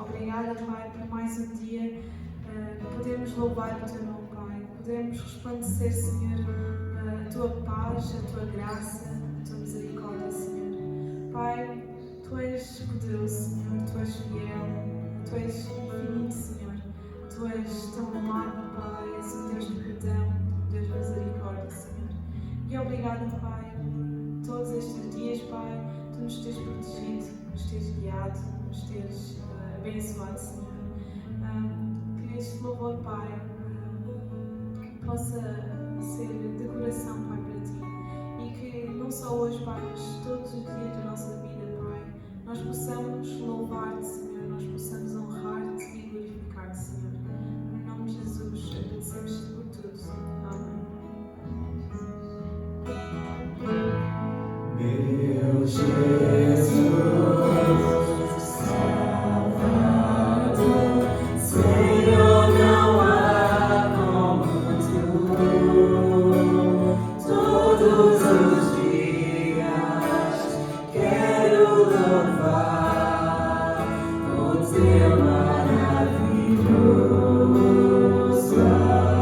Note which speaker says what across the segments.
Speaker 1: Obrigada, Pai, por mais um dia que podemos louvar o Teu nome, Pai. Podemos resplandecer, Senhor, a Tua paz, a Tua graça, a Tua misericórdia, Senhor. Pai, Tu és poderoso, Senhor, Tu és fiel, Tu és infinito, Senhor. Tu és tão amado, Pai, és um Deus de perdão, um Deus de misericórdia, Senhor. E obrigada, Pai, por todos estes dias, Pai, Tu nos tens protegido, nos tens guiado, nos tens abençoado, Senhor. Que este louvor, Pai, possa ser de coração, Pai, para Ti. E que não só hoje, Pai, mas todos os dias da nossa vida, Pai, nós possamos louvar-Te, Senhor, nós possamos honrar-Te e glorificar-Te, Senhor. Em nome de Jesus, agradecemos-Te por tudo. Amém.
Speaker 2: Meu Jesus, Salvador, Senhor, não há como Tu. Todos os dias quero louvar o Teu maravilhoso amor.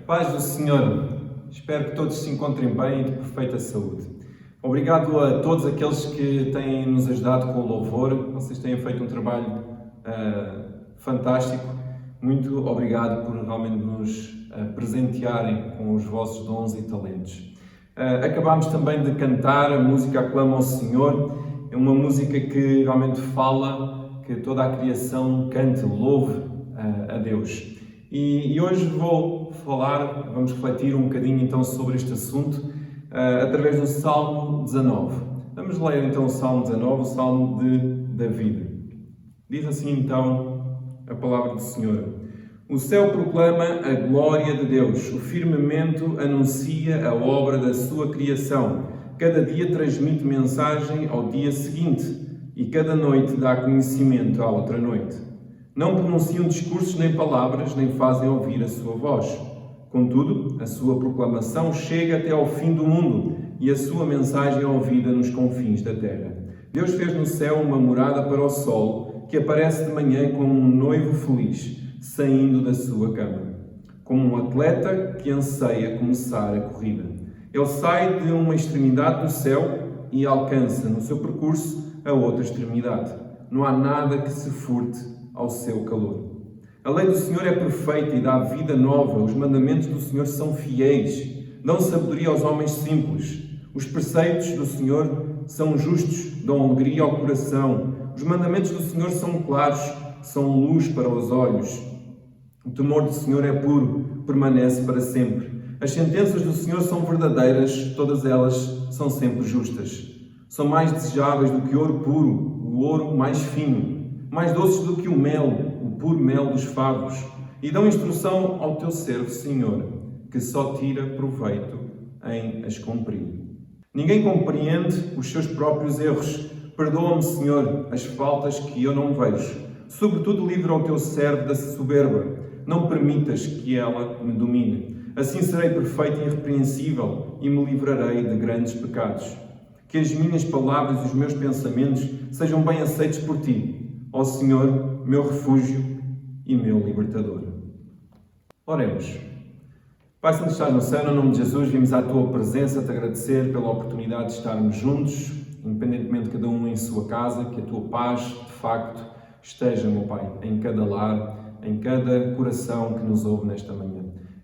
Speaker 3: Paz do Senhor, espero que todos se encontrem bem e de perfeita saúde. Obrigado a todos aqueles que têm nos ajudado com o louvor, vocês têm feito um trabalho fantástico. Muito obrigado por realmente nos presentearem com os vossos dons e talentos. Acabámos também de cantar a música Aclama ao Senhor, é uma música que realmente fala que toda a criação cante, louve a Deus. E hoje vamos refletir um bocadinho então sobre este assunto através do Salmo 19. Vamos ler então o Salmo 19, o Salmo de David. Diz assim então a palavra do Senhor. O céu proclama a glória de Deus, o firmamento anuncia a obra da sua criação. Cada dia transmite mensagem ao dia seguinte e cada noite dá conhecimento à outra noite. Não pronunciam discursos nem palavras, nem fazem ouvir a sua voz. Contudo, a sua proclamação chega até ao fim do mundo e a sua mensagem é ouvida nos confins da terra. Deus fez no céu uma morada para o sol, que aparece de manhã como um noivo feliz, saindo da sua cama. Como um atleta que anseia começar a corrida. Ele sai de uma extremidade do céu e alcança no seu percurso a outra extremidade. Não há nada que se furte ao seu calor. A lei do Senhor é perfeita e dá vida nova. Os mandamentos do Senhor são fiéis. Dão sabedoria aos homens simples. Os preceitos do Senhor são justos, dão alegria ao coração. Os mandamentos do Senhor são claros, são luz para os olhos. O temor do Senhor é puro, permanece para sempre. As sentenças do Senhor são verdadeiras, todas elas são sempre justas. São mais desejáveis do que ouro puro, o ouro mais fino, mais doces do que o mel, o puro mel dos favos, e dão instrução ao teu servo, Senhor, que só tira proveito em as cumprir. Ninguém compreende os seus próprios erros. Perdoa-me, Senhor, as faltas que eu não vejo. Sobretudo, livra o teu servo da soberba. Não permitas que ela me domine. Assim serei perfeito e irrepreensível e me livrarei de grandes pecados. Que as minhas palavras e os meus pensamentos sejam bem aceitos por ti, ó Senhor, meu refúgio e meu libertador. Oremos. Pai Santo, estás no céu, no nome de Jesus, vimos à tua presença te agradecer pela oportunidade de estarmos juntos, independentemente de cada um em sua casa, que a tua paz, de facto, esteja, meu Pai, em cada lar, em cada coração que nos ouve nesta manhã.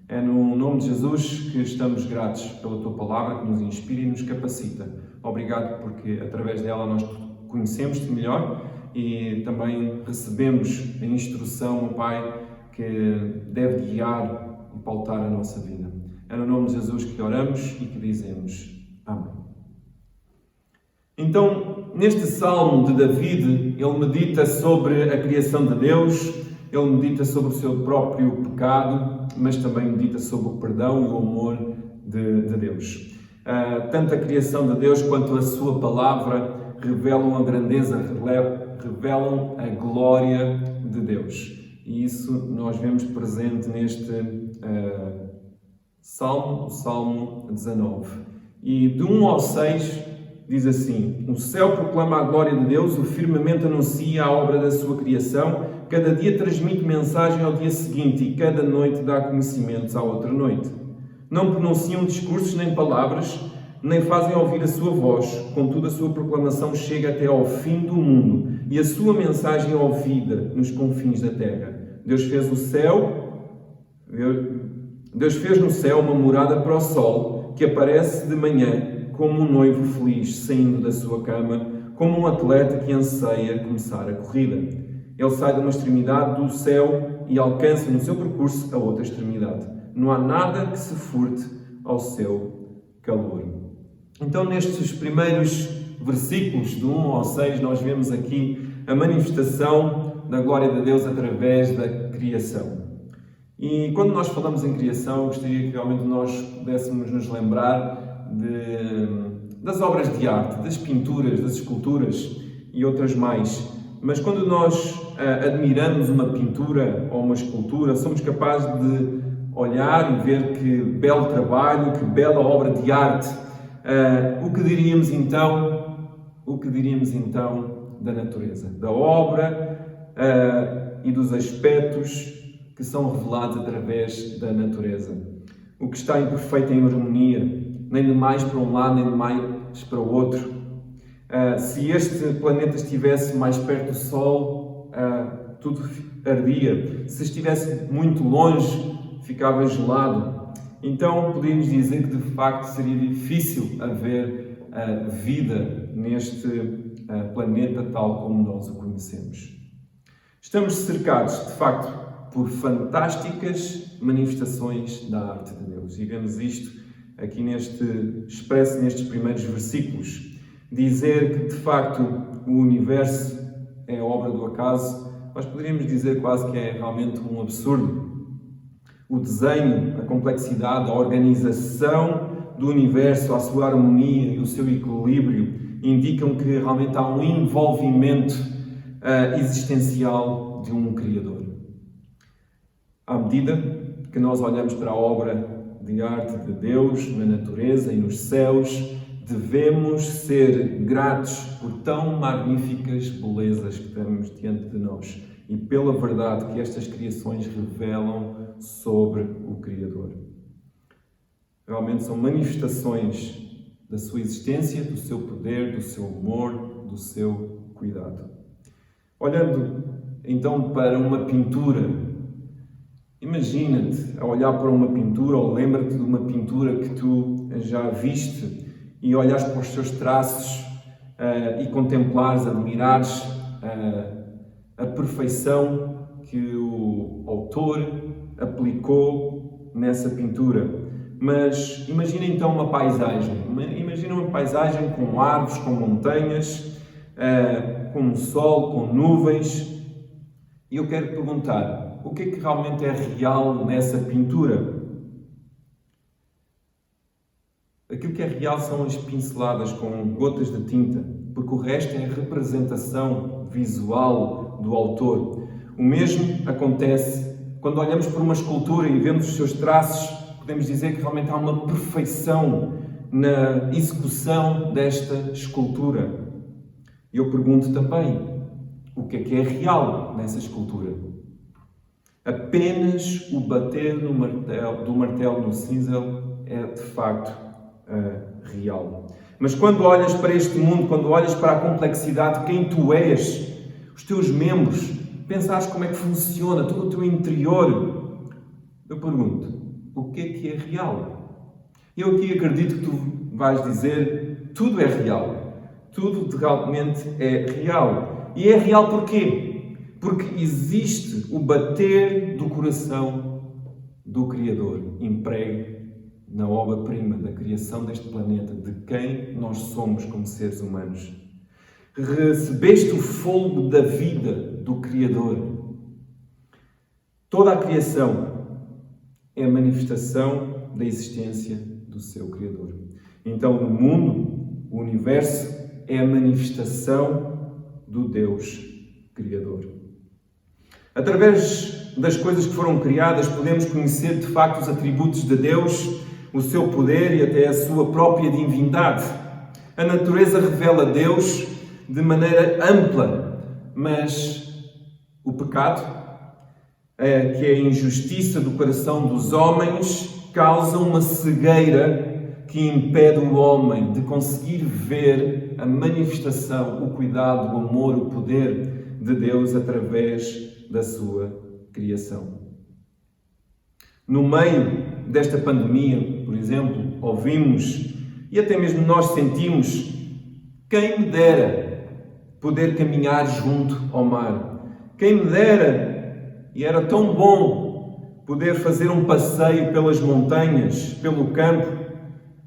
Speaker 3: É no nome de Jesus que estamos gratos pela tua palavra, que nos inspira e nos capacita. Obrigado porque através dela nós conhecemos-te melhor e também recebemos a instrução, meu Pai, que deve guiar e pautar a nossa vida. É no nome de Jesus que oramos e que dizemos amém. Então, neste Salmo de David, ele medita sobre a criação de Deus, ele medita sobre o seu próprio pecado, mas também medita sobre o perdão e o amor de Deus. Tanto a criação de Deus quanto a sua palavra revelam a grandeza, revelam a glória de Deus. E isso nós vemos presente neste Salmo, o Salmo 19. E de 1 ao 6 diz assim: o céu proclama a glória de Deus, o firmamento anuncia a obra da sua criação, cada dia transmite mensagem ao dia seguinte e cada noite dá conhecimentos à outra noite. Não pronunciam discursos nem palavras, nem fazem ouvir a sua voz, contudo a sua proclamação chega até ao fim do mundo e a sua mensagem é ouvida nos confins da terra. Deus fez no céu uma morada para o sol, que aparece de manhã como um noivo feliz saindo da sua cama, como um atleta que anseia começar a corrida. Ele sai de uma extremidade do céu e alcança no seu percurso a outra extremidade. Não há nada que se furte ao seu calor. Então, nestes primeiros versículos, de 1 ao 6, nós vemos aqui a manifestação da glória de Deus através da criação. E quando nós falamos em criação, eu gostaria que realmente nós pudéssemos nos lembrar das obras de arte, das pinturas, das esculturas e outras mais. Mas quando nós admiramos uma pintura ou uma escultura, somos capazes de olhar e ver que belo trabalho, que bela obra de arte. O que diríamos então da natureza, da obra e dos aspectos que são revelados através da natureza. o que está imperfeito em harmonia, nem de mais para um lado, nem de mais para o outro. Se este planeta estivesse mais perto do Sol, tudo ardia. Se estivesse muito longe, ficava gelado. Então, podemos dizer que, de facto, seria difícil haver vida neste planeta tal como nós o conhecemos. Estamos cercados, de facto, por fantásticas manifestações da arte de Deus. E vemos isto aqui expresso nestes primeiros versículos. Dizer que, de facto, o universo é obra do acaso, nós poderíamos dizer quase que é realmente um absurdo. O desenho, a complexidade, a organização do universo, a sua harmonia e o seu equilíbrio indicam que realmente há um envolvimento existencial de um Criador. À medida que nós olhamos para a obra de arte de Deus na natureza e nos céus, devemos ser gratos por tão magníficas belezas que temos diante de nós e pela verdade que estas criações revelam sobre o Criador. Realmente são manifestações da sua existência, do seu poder, do seu amor, do seu cuidado. Olhando então para uma pintura, imagina-te a olhar para uma pintura ou lembra-te de uma pintura que tu já viste e olhares para os seus traços e contemplares, admirares a perfeição que o autor aplicou nessa pintura. Mas imagina então uma paisagem. Imagina uma paisagem com árvores, com montanhas, com um sol, com nuvens. E eu quero perguntar, o que é que realmente é real nessa pintura? Aquilo que é real são as pinceladas com gotas de tinta, porque o resto é a representação visual do autor. O mesmo acontece quando olhamos para uma escultura e vemos os seus traços, podemos dizer que realmente há uma perfeição na execução desta escultura. E eu pergunto também, o que é real nessa escultura? Apenas o bater do martelo no cinzel é de facto real. Mas quando olhas para este mundo, quando olhas para a complexidade de quem tu és, os teus membros, pensares como é que funciona todo o teu interior, eu pergunto, o que é real? Eu aqui acredito que tu vais dizer, tudo é real. Tudo realmente é real. E é real porquê? Porque existe o bater do coração do Criador, empregue na obra-prima da criação deste planeta, de quem nós somos como seres humanos. Recebeste o fôlego da vida do Criador. Toda a criação é a manifestação da existência do seu Criador. Então, no mundo, o universo é a manifestação do Deus Criador. Através das coisas que foram criadas, podemos conhecer de facto os atributos de Deus, o seu poder e até a sua própria divindade. A natureza revela Deus de maneira ampla, mas o pecado, que é a injustiça do coração dos homens, causa uma cegueira que impede o homem de conseguir ver a manifestação, o cuidado, o amor, o poder de Deus através da sua criação. No meio desta pandemia, por exemplo, ouvimos e até mesmo nós sentimos: quem me dera poder caminhar junto ao mar. Quem me dera, e era tão bom, poder fazer um passeio pelas montanhas, pelo campo.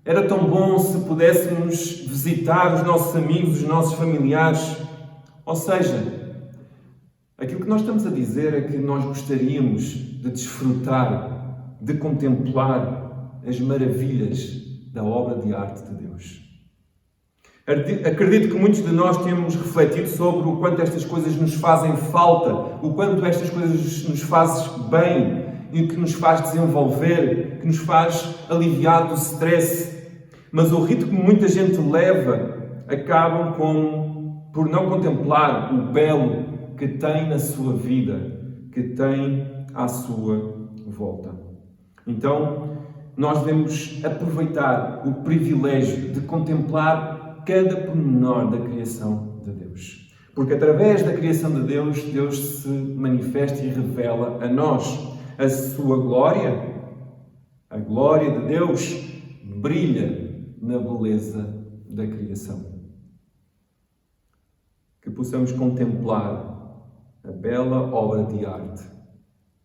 Speaker 3: Era tão bom se pudéssemos visitar os nossos amigos, os nossos familiares. Ou seja, aquilo que nós estamos a dizer é que nós gostaríamos de desfrutar, de contemplar as maravilhas da obra de arte de Deus. Acredito que muitos de nós temos refletido sobre o quanto estas coisas nos fazem falta, o quanto estas coisas nos fazem bem e que nos faz desenvolver, que nos faz aliviar do stress. Mas o ritmo que muita gente leva acabam por não contemplar o belo que tem na sua vida, que tem à sua volta. Então, nós devemos aproveitar o privilégio de contemplar cada pormenor da criação de Deus. Porque através da criação de Deus, Deus se manifesta e revela a nós. A sua glória, a glória de Deus, brilha na beleza da criação. Que possamos contemplar a bela obra de arte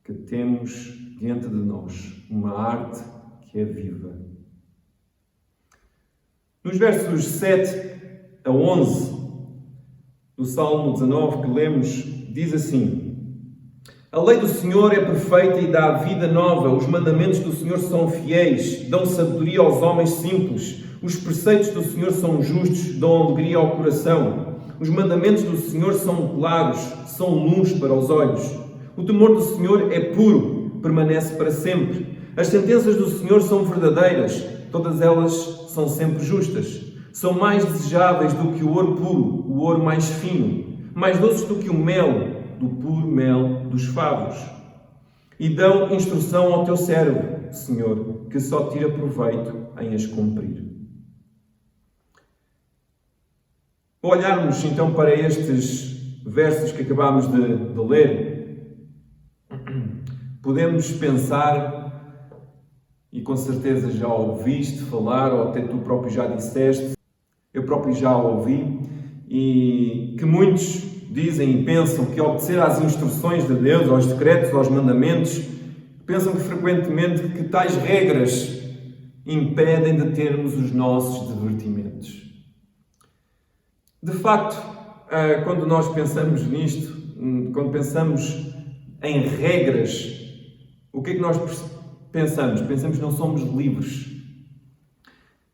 Speaker 3: que temos diante de nós, uma arte que é viva. Nos versos 7 a 11 do Salmo 19 que lemos, diz assim: A lei do Senhor é perfeita e dá vida nova, os mandamentos do Senhor são fiéis, dão sabedoria aos homens simples, os preceitos do Senhor são justos, dão alegria ao coração. Os mandamentos do Senhor são claros, são luz para os olhos. O temor do Senhor é puro, permanece para sempre. As sentenças do Senhor são verdadeiras, todas elas são sempre justas. São mais desejáveis do que o ouro puro, o ouro mais fino, mais doces do que o mel, do puro mel dos favos. E dão instrução ao teu servo, Senhor, que só tira proveito em as cumprir. Ao olharmos então para estes versos que acabámos de ler, podemos pensar, e com certeza já ouviste falar, ou até tu próprio já disseste, eu próprio já ouvi, e que muitos dizem e pensam que obedecer às instruções de Deus, aos decretos, aos mandamentos, pensam que frequentemente que tais regras impedem de termos os nossos divertimentos. De facto, quando nós pensamos nisto, quando pensamos em regras, o que é que nós pensamos? Pensamos que não somos livres.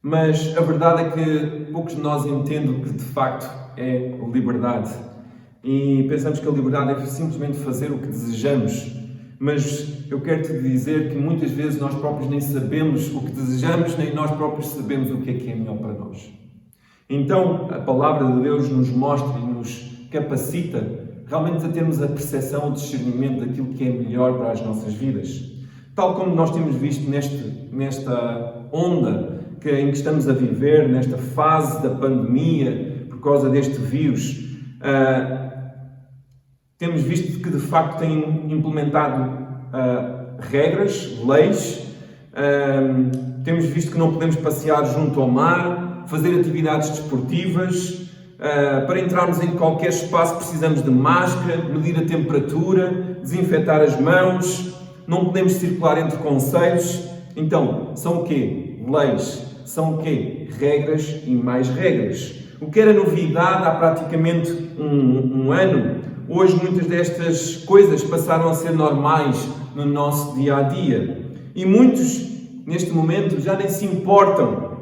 Speaker 3: Mas a verdade é que poucos de nós entendem o que de facto é liberdade. E pensamos que a liberdade é simplesmente fazer o que desejamos. Mas eu quero te dizer que muitas vezes nós próprios nem sabemos o que desejamos, nem nós próprios sabemos o que é melhor para nós. Então, a palavra de Deus nos mostra e nos capacita realmente a termos a percepção, o discernimento daquilo que é melhor para as nossas vidas. Tal como nós temos visto nesta onda em que estamos a viver, nesta fase da pandemia, por causa deste vírus, temos visto que de facto têm implementado regras, leis, temos visto que não podemos passear junto ao mar, fazer atividades desportivas, para entrarmos em qualquer espaço precisamos de máscara, medir a temperatura, desinfetar as mãos, não podemos circular entre concelhos. Então, são o quê? Leis. São o quê? Regras e mais regras. O que era novidade há praticamente um ano, hoje muitas destas coisas passaram a ser normais no nosso dia-a-dia. E muitos, neste momento, já nem se importam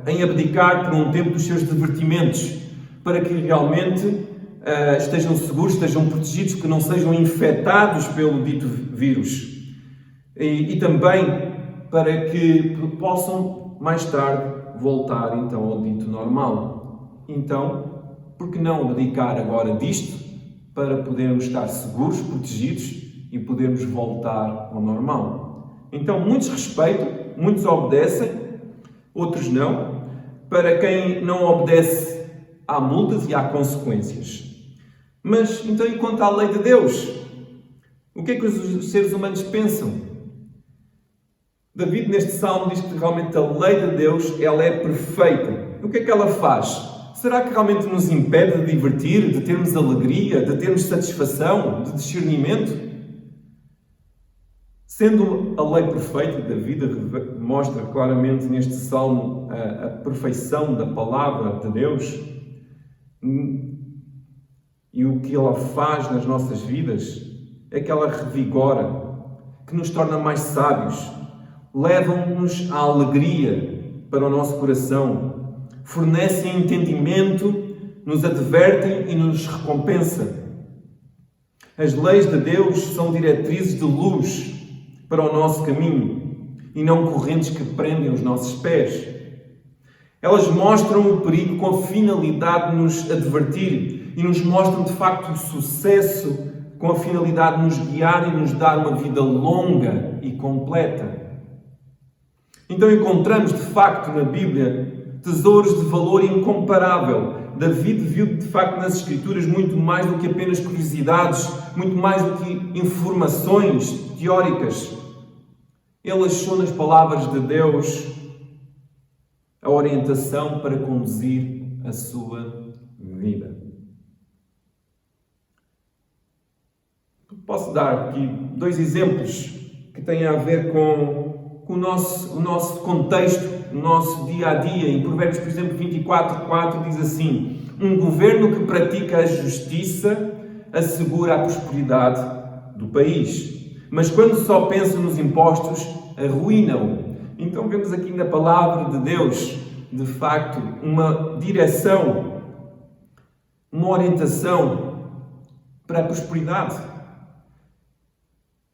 Speaker 3: em abdicar por um tempo dos seus divertimentos, para que realmente estejam seguros, estejam protegidos, que não sejam infectados pelo dito vírus. E também para que possam mais tarde voltar então ao dito normal. Então, por que não abdicar agora disto para podermos estar seguros, protegidos e podermos voltar ao normal? Então, muitos respeitam, muitos obedecem, outros não. Para quem não obedece, há multas e há consequências. Mas, então, e quanto à lei de Deus? O que é que os seres humanos pensam? David, neste salmo, diz que realmente a lei de Deus ela é perfeita. O que é que ela faz? Será que realmente nos impede de divertir, de termos alegria, de termos satisfação, de discernimento? Sendo a lei perfeita, David mostra claramente neste salmo a perfeição da palavra de Deus e o que ela faz nas nossas vidas é que ela revigora, que nos torna mais sábios, levam-nos à alegria para o nosso coração, fornecem entendimento, nos advertem e nos recompensam. As leis de Deus são diretrizes de luz para o nosso caminho e não correntes que prendem os nossos pés. Elas mostram o perigo com a finalidade de nos advertir e nos mostram de facto o sucesso com a finalidade de nos guiar e nos dar uma vida longa e completa. Então encontramos, de facto, na Bíblia, tesouros de valor incomparável. David viu, de facto, nas Escrituras muito mais do que apenas curiosidades, muito mais do que informações teóricas. Ele achou nas palavras de Deus a orientação para conduzir a sua vida. Posso dar aqui 2 exemplos que têm a ver com o nosso contexto, o nosso dia-a-dia. Em Provérbios, por exemplo, 24:4 diz assim: um governo que pratica a justiça assegura a prosperidade do país, mas quando só pensa nos impostos, arruina-o. Então vemos aqui na palavra de Deus, de facto, uma direção, uma orientação para a prosperidade.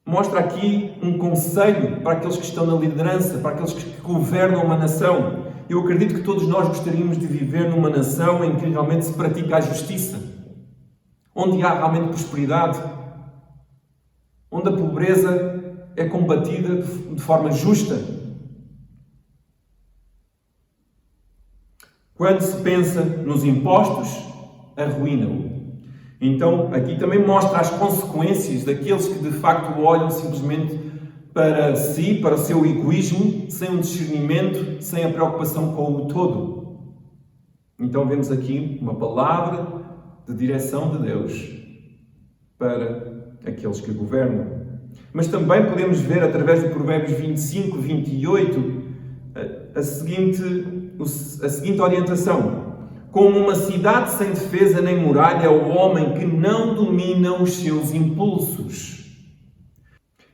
Speaker 3: Mostra aqui um conselho para aqueles que estão na liderança, para aqueles que governam uma nação. Eu acredito que todos nós gostaríamos de viver numa nação em que realmente se pratica a justiça, onde há realmente prosperidade, onde a pobreza é combatida de forma justa. Quando se pensa nos impostos, arruina-o. Então, aqui também mostra as consequências daqueles que de facto olham simplesmente para si, para o seu egoísmo, sem um discernimento, sem a preocupação com o todo. Então vemos aqui uma palavra de direção de Deus para aqueles que governam. Mas também podemos ver, através de Provérbios 25:28, a seguinte orientação: como uma cidade sem defesa nem muralha é o homem que não domina os seus impulsos.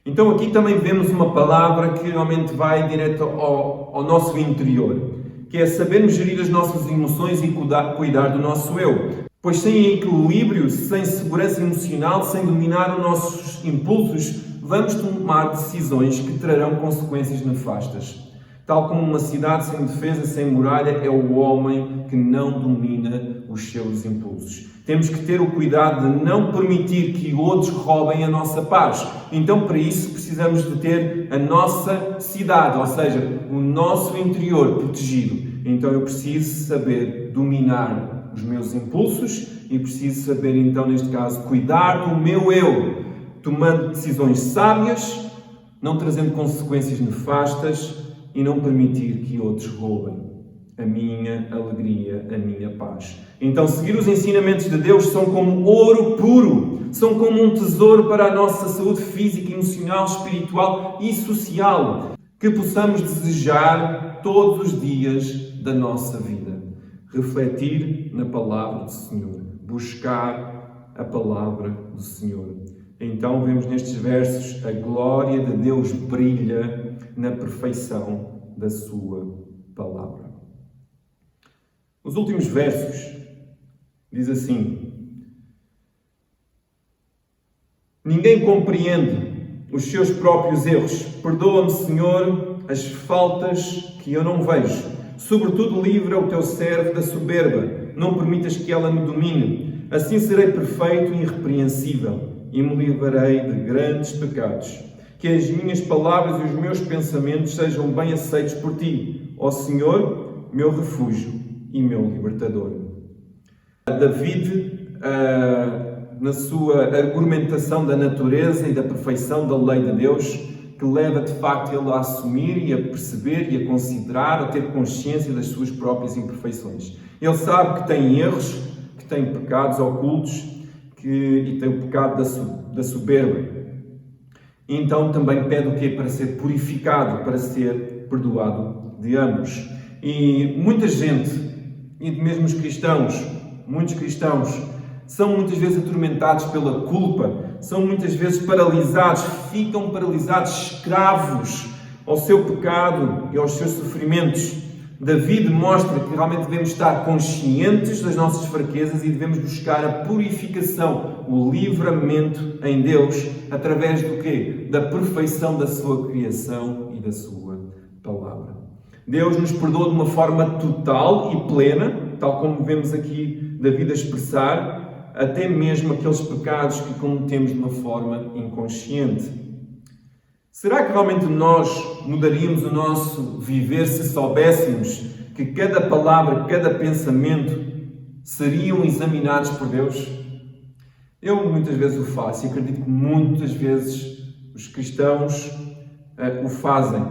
Speaker 3: Então aqui também vemos uma palavra que realmente vai direto ao nosso interior, que é sabermos gerir as nossas emoções e cuidar do nosso eu. Pois sem equilíbrio, sem segurança emocional, sem dominar os nossos impulsos, vamos tomar decisões que trarão consequências nefastas. Tal como uma cidade sem defesa, sem muralha, é o homem que não domina os seus impulsos. Temos que ter o cuidado de não permitir que outros roubem a nossa paz. Então, para isso, precisamos de ter a nossa cidade, ou seja, o nosso interior protegido. Então, eu preciso saber dominar os meus impulsos e preciso saber, então, neste caso, cuidar do meu eu, tomando decisões sábias, não trazendo consequências nefastas, e não permitir que outros roubem a minha alegria, a minha paz. Então, seguir os ensinamentos de Deus são como ouro puro, são como um tesouro para a nossa saúde física, emocional, espiritual e social, que possamos desejar todos os dias da nossa vida. Refletir na palavra do Senhor, buscar a palavra do Senhor. Então, vemos nestes versos a glória de Deus brilha na perfeição da sua palavra. Os últimos versos diz assim: ninguém compreende os seus próprios erros. Perdoa-me, Senhor, as faltas que eu não vejo. Sobretudo livra o teu servo da soberba. Não permitas que ela me domine. Assim serei perfeito e irrepreensível e me livrarei de grandes pecados. Que as minhas palavras e os meus pensamentos sejam bem aceitos por ti, ó Senhor, meu refúgio e meu libertador. David, na sua argumentação da natureza e da perfeição da lei de Deus, que leva de facto ele a assumir e a perceber e a considerar, a ter consciência das suas próprias imperfeições. Ele sabe que tem erros, que tem pecados ocultos e tem o pecado da soberba. Então também pede o quê? Para ser purificado, para ser perdoado de ambos. E muita gente, e mesmo os cristãos, muitos cristãos, são muitas vezes atormentados pela culpa, são muitas vezes paralisados, ficam paralisados, escravos ao seu pecado e aos seus sofrimentos. David mostra que realmente devemos estar conscientes das nossas fraquezas e devemos buscar a purificação, o livramento em Deus, através do quê? Da perfeição da sua criação e da sua palavra. Deus nos perdoa de uma forma total e plena, tal como vemos aqui David a expressar, até mesmo aqueles pecados que cometemos de uma forma inconsciente. Será que realmente nós mudaríamos o nosso viver se soubéssemos que cada palavra, cada pensamento seriam examinados por Deus? Eu muitas vezes o faço e acredito que muitas vezes os cristãos o fazem.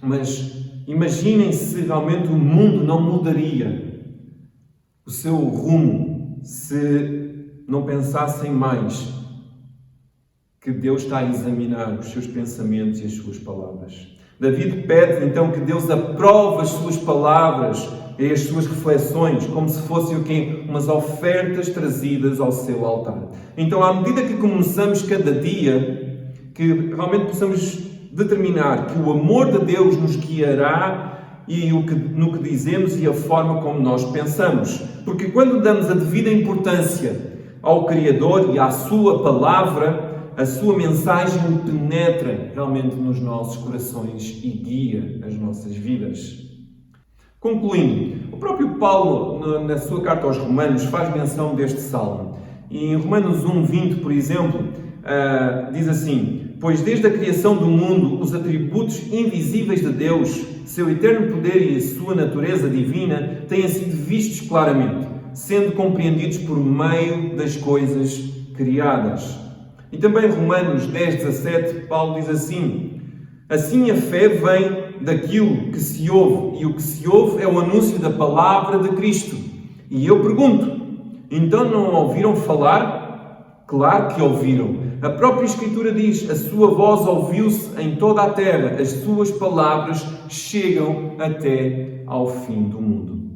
Speaker 3: Mas imaginem se realmente o mundo não mudaria o seu rumo se não pensassem mais que Deus está a examinar os seus pensamentos e as suas palavras. David pede então que Deus aprove as suas palavras e as suas reflexões como se fossem o quê? Umas ofertas trazidas ao seu altar. Então, à medida que começamos cada dia, que realmente possamos determinar que o amor de Deus nos guiará no que dizemos e a forma como nós pensamos. Porque quando damos a devida importância ao Criador e à sua palavra, a sua mensagem penetra realmente nos nossos corações e guia as nossas vidas. Concluindo, o próprio Paulo, na sua carta aos Romanos, faz menção deste salmo. E em Romanos 1:20, por exemplo, diz assim: pois desde a criação do mundo, os atributos invisíveis de Deus, seu eterno poder e a sua natureza divina, têm sido vistos claramente, sendo compreendidos por meio das coisas criadas. E também Romanos 10:17, Paulo diz assim: assim a fé vem daquilo que se ouve, e o que se ouve é o anúncio da palavra de Cristo. E eu pergunto, então não ouviram falar? Claro que ouviram. A própria Escritura diz: a sua voz ouviu-se em toda a terra, as suas palavras chegam até ao fim do mundo.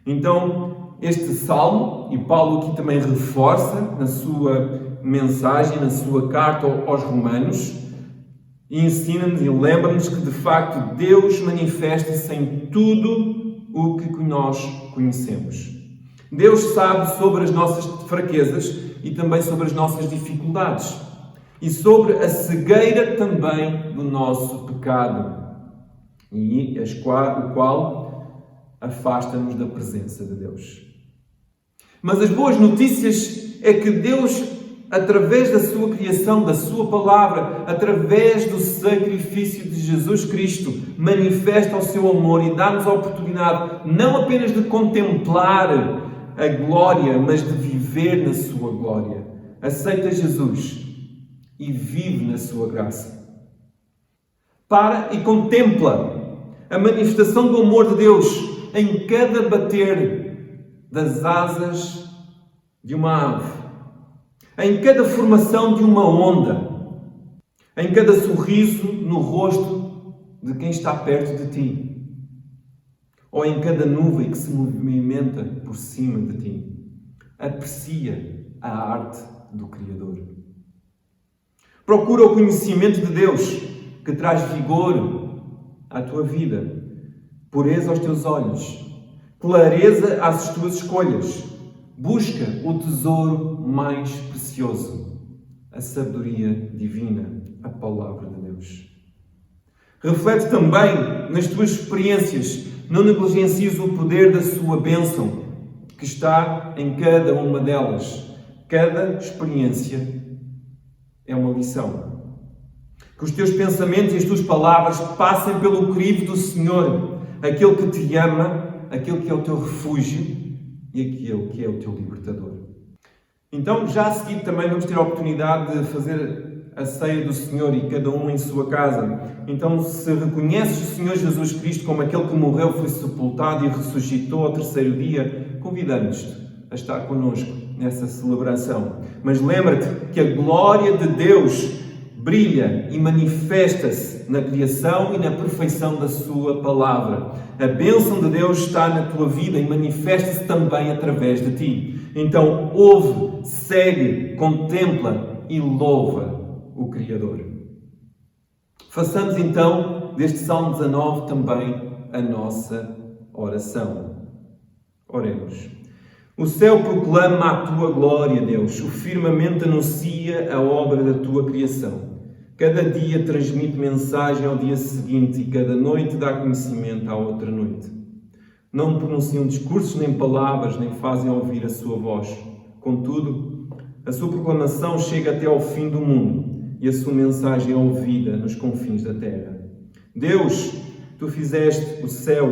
Speaker 3: Então, este salmo, e Paulo aqui também reforça na sua mensagem, na sua carta aos Romanos, e ensina-nos e lembra-nos que de facto Deus manifesta-se em tudo o que nós conhecemos. Deus sabe sobre as nossas fraquezas e também sobre as nossas dificuldades e sobre a cegueira também do nosso pecado, e o qual afasta-nos da presença de Deus. Mas as boas notícias é que Deus, através da sua criação, da sua palavra, através do sacrifício de Jesus Cristo, manifesta o seu amor e dá-nos a oportunidade não apenas de contemplar a glória, mas de viver na sua glória. Aceita Jesus e vive na sua graça. Para e contempla a manifestação do amor de Deus em cada bater das asas de uma ave, em cada formação de uma onda, em cada sorriso no rosto de quem está perto de ti, ou em cada nuvem que se movimenta por cima de ti. Aprecia a arte do Criador. Procura o conhecimento de Deus, que traz vigor à tua vida, pureza aos teus olhos, clareza às tuas escolhas. Busca o tesouro mais precioso, a sabedoria divina, a palavra de Deus. Reflete também nas tuas experiências, não negligencies o poder da sua bênção, que está em cada uma delas. Cada experiência é uma lição. Que os teus pensamentos e as tuas palavras passem pelo crivo do Senhor, aquele que te ama, aquele que é o teu refúgio e aquele que é o teu libertador. Então, já a seguir também vamos ter a oportunidade de fazer a ceia do Senhor e cada um em sua casa. Então, se reconheces o Senhor Jesus Cristo como aquele que morreu, foi sepultado e ressuscitou ao terceiro dia, convidamos-te a estar connosco nessa celebração. Mas lembra-te que a glória de Deus brilha e manifesta-se na criação e na perfeição da sua palavra. A bênção de Deus está na tua vida e manifesta-se também através de ti. Então, ouve, segue, contempla e louva o Criador. Façamos então deste Salmo 19 também a nossa oração. Oremos. O céu proclama a tua glória, Deus. O firmamento anuncia a obra da tua criação. Cada dia transmite mensagem ao dia seguinte e cada noite dá conhecimento à outra noite. Não pronunciam discursos nem palavras, nem fazem ouvir a sua voz. Contudo, a sua proclamação chega até ao fim do mundo e a sua mensagem é ouvida nos confins da terra. Deus, tu fizeste o céu,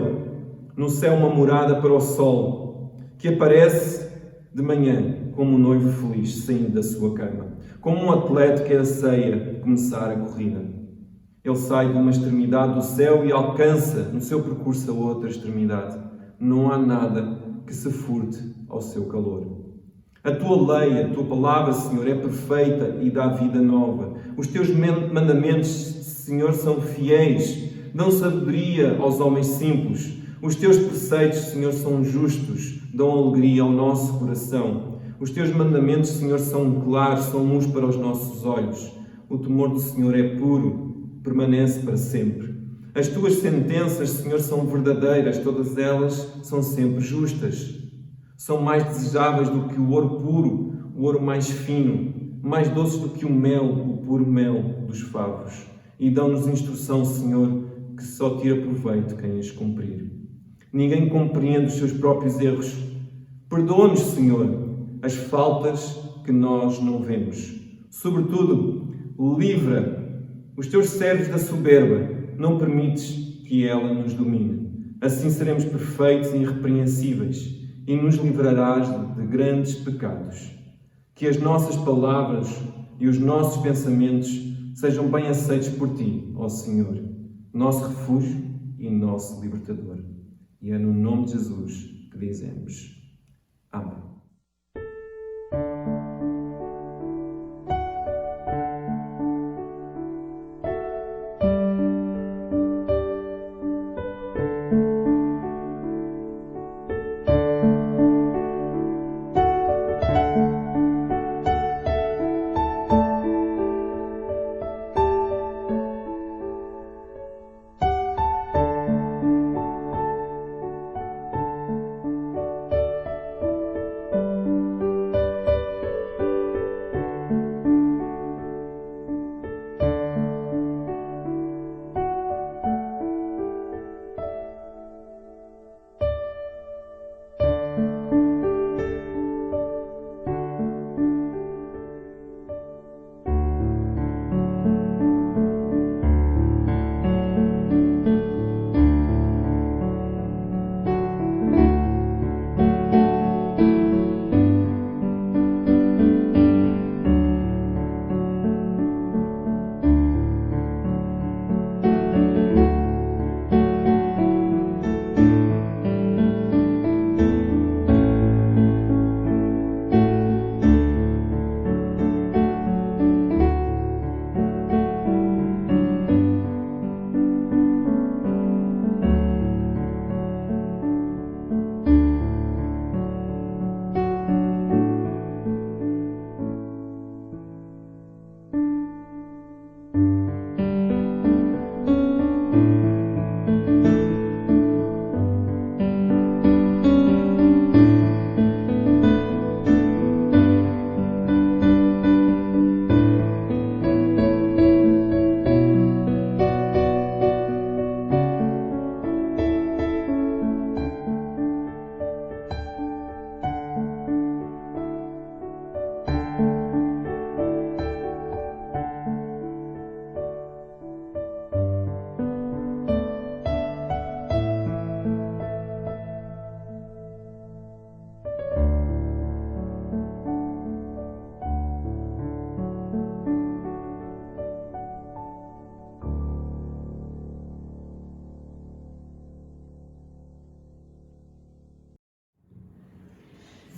Speaker 3: no céu uma morada para o sol, que aparece de manhã como um noivo feliz saindo da sua cama, como um atleta que anseia começar a corrida. Ele sai de uma extremidade do céu e alcança no seu percurso a outra extremidade. Não há nada que se furte ao seu calor. A tua lei, a tua palavra, Senhor, é perfeita e dá vida nova. Os teus mandamentos, Senhor, são fiéis, dão sabedoria aos homens simples. Os teus preceitos, Senhor, são justos, dão alegria ao nosso coração. Os teus mandamentos, Senhor, são claros, são luz para os nossos olhos. O temor do Senhor é puro, permanece para sempre. As tuas sentenças, Senhor, são verdadeiras, todas elas são sempre justas. São mais desejáveis do que o ouro puro, o ouro mais fino, mais doces do que o mel, o puro mel dos favos. E dão-nos instrução, Senhor, que só tira proveito quem as cumprir. Ninguém compreende os seus próprios erros. Perdoa-nos, Senhor, as faltas que nós não vemos. Sobretudo, livra os teus servos da soberba. Não permites que ela nos domine. Assim seremos perfeitos e irrepreensíveis e nos livrarás de grandes pecados. Que as nossas palavras e os nossos pensamentos sejam bem aceitos por Ti, ó Senhor, nosso refúgio e nosso libertador. E é no nome de Jesus que dizemos. Amém.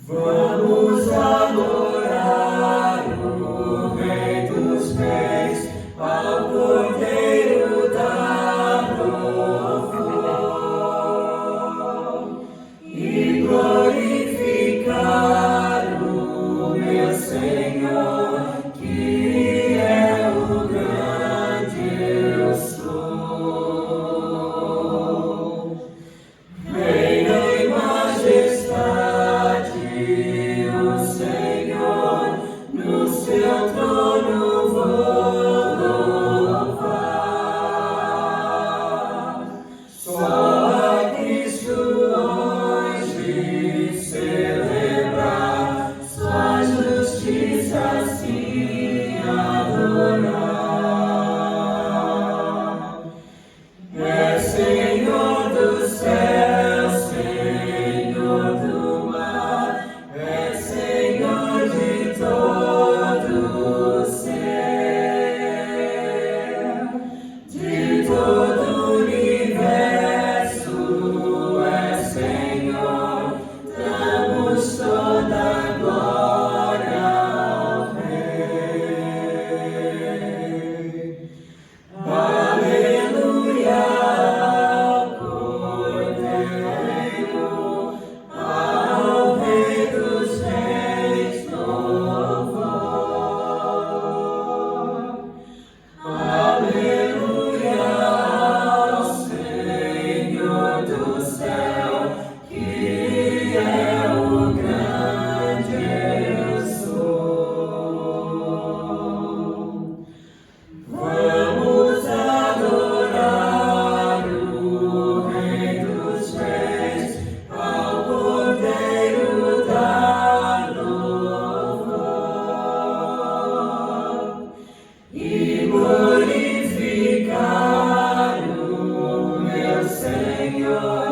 Speaker 2: Vamos adorar o Rei dos Reis, ao Cordeiro dar louvor e glorificar o meu Senhor, que é o grande eu sou. Reina em majestade, o Senhor. Senhor.